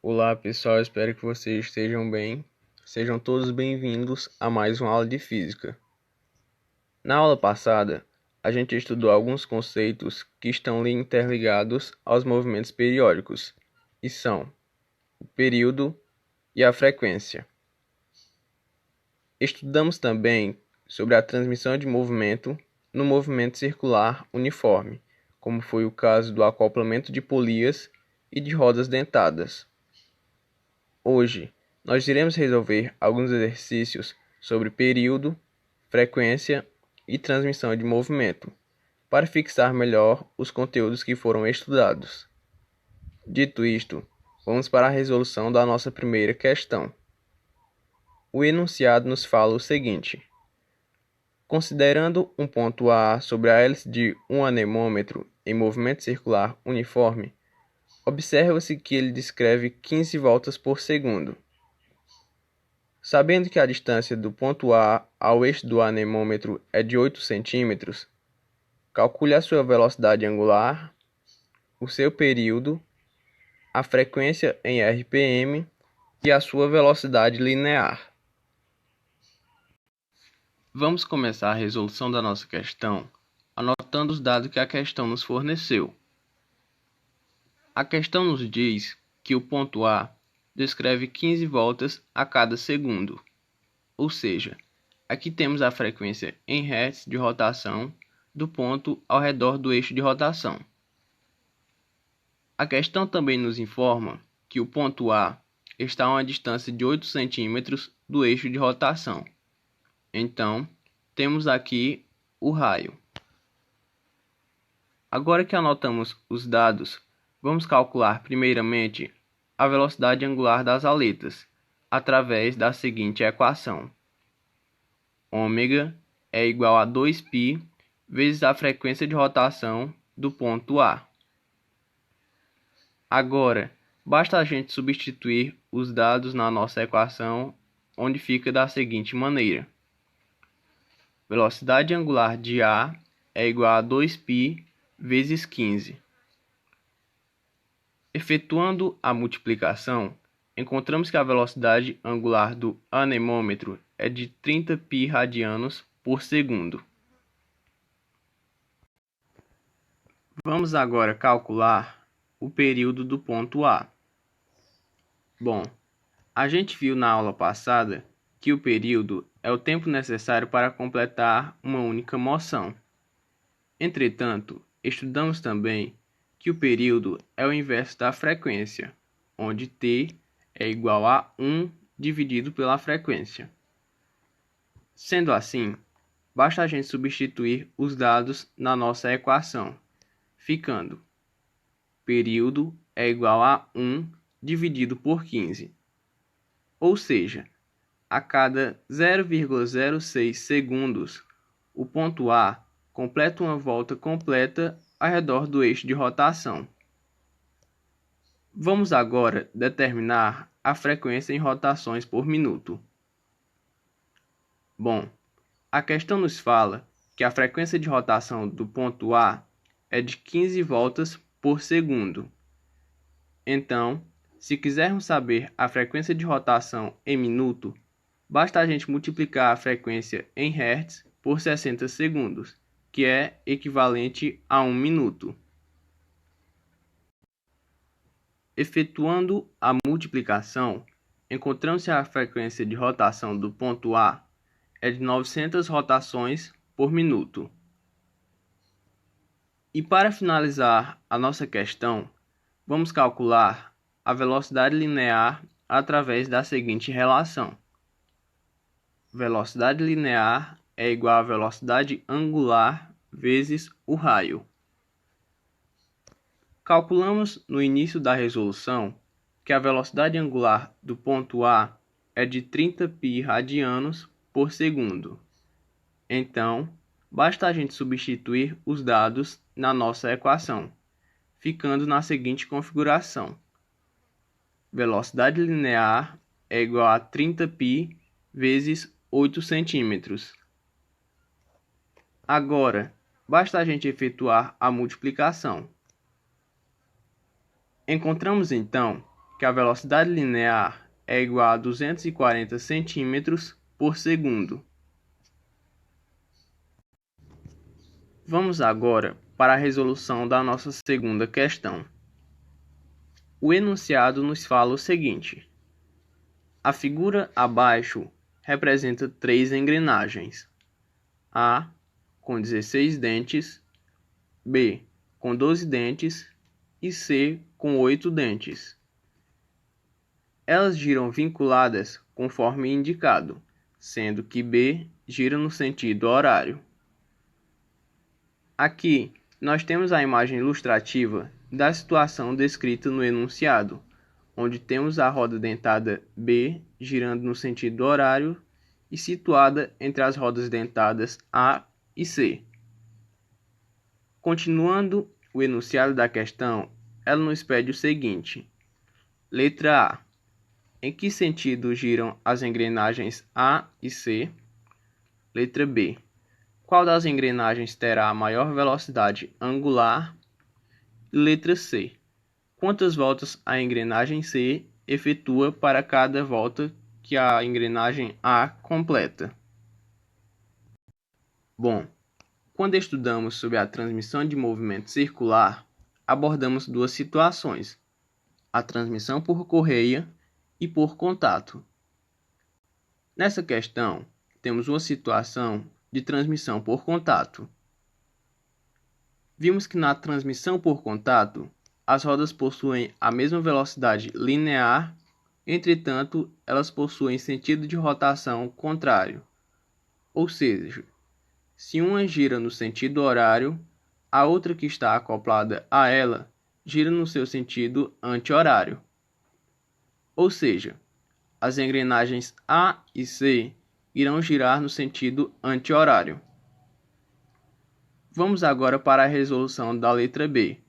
Olá pessoal, espero que vocês estejam bem. Sejam todos bem-vindos a mais uma aula de física. Na aula passada, a gente estudou alguns conceitos que estão interligados aos movimentos periódicos, e são o período e a frequência. Estudamos também sobre a transmissão de movimento no movimento circular uniforme, como foi o caso do acoplamento de polias e de rodas dentadas. Hoje, nós iremos resolver alguns exercícios sobre período, frequência e transmissão de movimento, para fixar melhor os conteúdos que foram estudados. Dito isto, vamos para a resolução da nossa primeira questão. O enunciado nos fala o seguinte: considerando um ponto A sobre a hélice de um anemômetro em movimento circular uniforme, observa-se que ele descreve 15 voltas por segundo. Sabendo que a distância do ponto A ao eixo do anemômetro é de 8 cm, calcule a sua velocidade angular, o seu período, a frequência em RPM e a sua velocidade linear. Vamos começar a resolução da nossa questão anotando os dados que a questão nos forneceu. A questão nos diz que o ponto A descreve 15 voltas a cada segundo, ou seja, aqui temos a frequência em Hz de rotação do ponto ao redor do eixo de rotação. A questão também nos informa que o ponto A está a uma distância de 8 cm do eixo de rotação. Então, temos aqui o raio. Agora que anotamos os dados, vamos calcular primeiramente a velocidade angular das aletas, através da seguinte equação. Ômega é igual a 2π vezes a frequência de rotação do ponto A. Agora, basta a gente substituir os dados na nossa equação, onde fica da seguinte maneira. Velocidade angular de A é igual a 2π vezes 15. Efetuando a multiplicação, encontramos que a velocidade angular do anemômetro é de 30π radianos por segundo. Vamos agora calcular o período do ponto A. Bom, a gente viu na aula passada que o período é o tempo necessário para completar uma única moção. Entretanto, estudamos também que o período é o inverso da frequência, onde t é igual a 1 dividido pela frequência. Sendo assim, basta a gente substituir os dados na nossa equação, ficando período é igual a 1 dividido por 15, ou seja, a cada 0,06 segundos, o ponto A completa uma volta completa ao redor do eixo de rotação. Vamos agora determinar a frequência em rotações por minuto. Bom, a questão nos fala que a frequência de rotação do ponto A é de 15 voltas por segundo. Então, se quisermos saber a frequência de rotação em minuto, basta a gente multiplicar a frequência em Hz por 60 segundos, que é equivalente a 1 minuto. Efetuando a multiplicação, encontramos que a frequência de rotação do ponto A é de 900 rotações por minuto. E para finalizar a nossa questão, vamos calcular a velocidade linear através da seguinte relação. Velocidade linear é igual a velocidade angular vezes o raio. Calculamos no início da resolução que a velocidade angular do ponto A é de 30π radianos por segundo. Então, basta a gente substituir os dados na nossa equação, ficando na seguinte configuração. Velocidade linear é igual a 30π vezes 8 centímetros. Agora, basta a gente efetuar a multiplicação. Encontramos então que a velocidade linear é igual a 240 centímetros por segundo. Vamos agora para a resolução da nossa segunda questão. O enunciado nos fala o seguinte: a figura abaixo representa 3 engrenagens: A com 16 dentes, B com 12 dentes e C com 8 dentes. Elas giram vinculadas conforme indicado, sendo que B gira no sentido horário. Aqui nós temos a imagem ilustrativa da situação descrita no enunciado, onde temos a roda dentada B girando no sentido horário e situada entre as rodas dentadas A e C. Continuando o enunciado da questão, ela nos pede o seguinte: letra A. Em que sentido giram as engrenagens A e C? Letra B. Qual das engrenagens terá a maior velocidade angular? Letra C. Quantas voltas a engrenagem C efetua para cada volta que a engrenagem A completa? Bom, quando estudamos sobre a transmissão de movimento circular, abordamos duas situações: a transmissão por correia e por contato. Nessa questão, temos uma situação de transmissão por contato. Vimos que na transmissão por contato, as rodas possuem a mesma velocidade linear, entretanto, elas possuem sentido de rotação contrário. Ou seja, se uma gira no sentido horário, a outra que está acoplada a ela gira no seu sentido anti-horário. Ou seja, as engrenagens A e C irão girar no sentido anti-horário. Vamos agora para a resolução da letra B,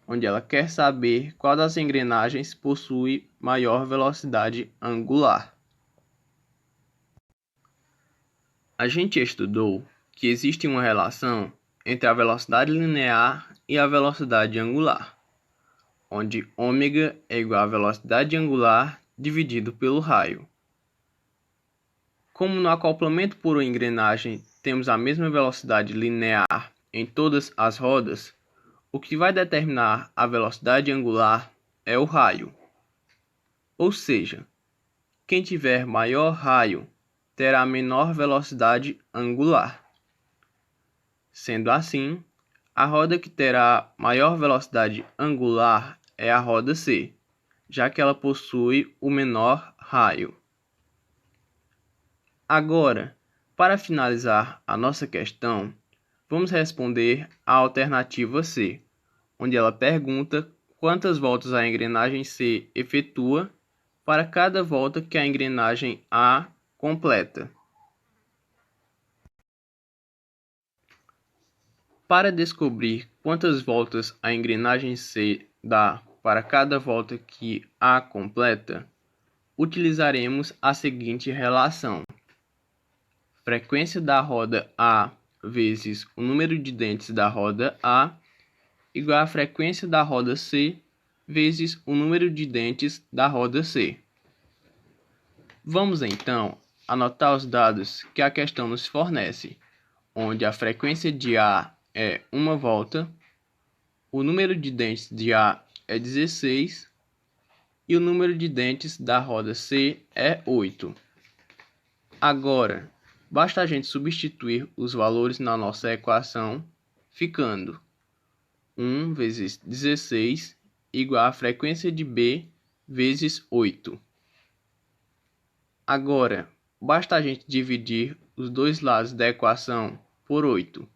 onde ela quer saber qual das engrenagens possui maior velocidade angular. A gente estudou que existe uma relação entre a velocidade linear e a velocidade angular, onde ômega é igual à velocidade angular dividido pelo raio. Como no acoplamento por uma engrenagem temos a mesma velocidade linear em todas as rodas, o que vai determinar a velocidade angular é o raio. Ou seja, quem tiver maior raio terá menor velocidade angular. Sendo assim, a roda que terá maior velocidade angular é a roda C, já que ela possui o menor raio. Agora, para finalizar a nossa questão, vamos responder a alternativa C, onde ela pergunta quantas voltas a engrenagem C efetua para cada volta que a engrenagem A completa. Para descobrir quantas voltas a engrenagem C dá para cada volta que A completa, utilizaremos a seguinte relação: frequência da roda A vezes o número de dentes da roda A igual à frequência da roda C vezes o número de dentes da roda C. Vamos então anotar os dados que a questão nos fornece, onde a frequência de A é 1 volta, o número de dentes de A é 16 e o número de dentes da roda C é 8. Agora, basta a gente substituir os valores na nossa equação, ficando 1 vezes 16 igual à frequência de B vezes 8. Agora, basta a gente dividir os dois lados da equação por 8.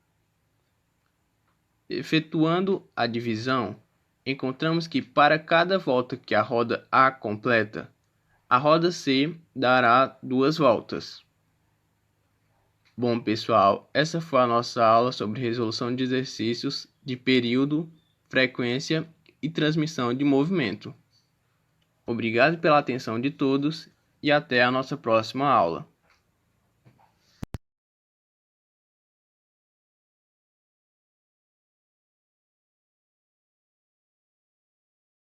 Efetuando a divisão, encontramos que para cada volta que a roda A completa, a roda C dará 2 voltas. Bom, pessoal, essa foi a nossa aula sobre resolução de exercícios de período, frequência e transmissão de movimento. Obrigado pela atenção de todos e até a nossa próxima aula.